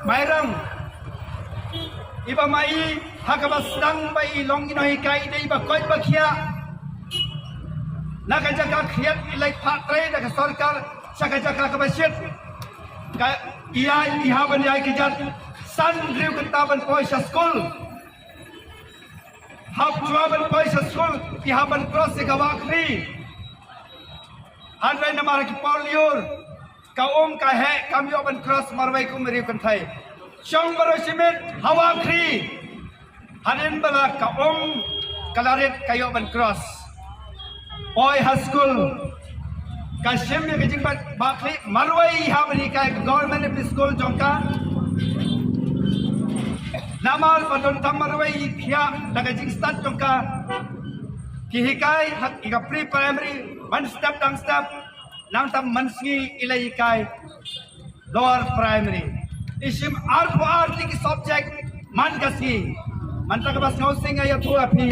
mairang iba mai hakaba sedang bai long inoi kai dei ba koi ba khia nak jaga khiat ilai patre dak sarkar saka jaga ka basit ka ia iha ban ai kijat san riu ketaban poisa school hab travel poisa school iha ban cross se gawakri hadrai namar ki poliur ka ka he kam yo ban cross marwai ku meri kan thai chong baro simit hawa khri hanin bala ka kalarit kayo ban cross oi high school ka shim ye jing bat bakli marwai ha bani ka government school jongka namal padon tam marwai khia daga jing start jongka ki hikai hak iga pre primary one step dang step nang tam mansngi ilai kai lower primary isim art ki subject man kasi man ta bas ngau singa ya tu api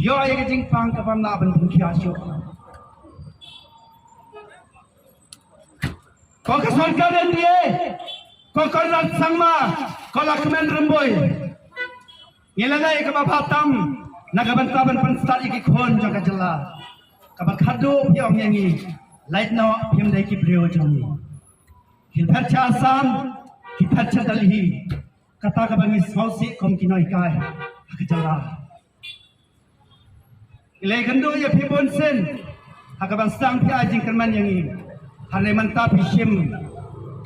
yo ye jing pang ka pam na ban khia syo ko ka sarkar dia ko korlan sangma ko lakmen rumboy ngilana ek ba phatam nagabantaban panstari ki khon jaga jalla ka ba khado pyong yangi light no phim dai ki priyo jami hilphat cha asam ki phacha dalhi kata ka bangi sausi kom ki noi kai ka jalla ilai gando ya phibon sen hakaban sang phi ajing kerman yangi hare manta phishim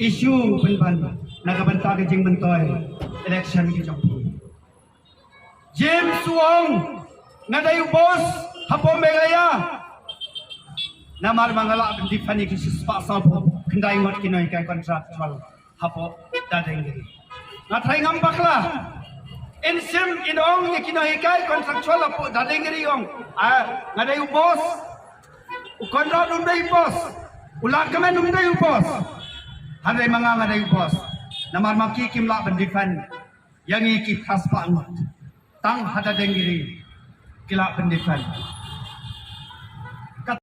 issue ban nagabanta ke jing bantoy election ki jong James Wong ngadai bos hapo megaya namar mangala difani ki spa sa kendai ngot ki noi kai contractual hapo dadengri nathai ngam bakla insim inong ye ki noi kai contractual hapo dadengri ong ngadai bos ukondra nundai bos ulagame nundai bos hare manga ngadai bos namar maki kimla bendifan yang iki khas banget tang hada dengiri kila pendifan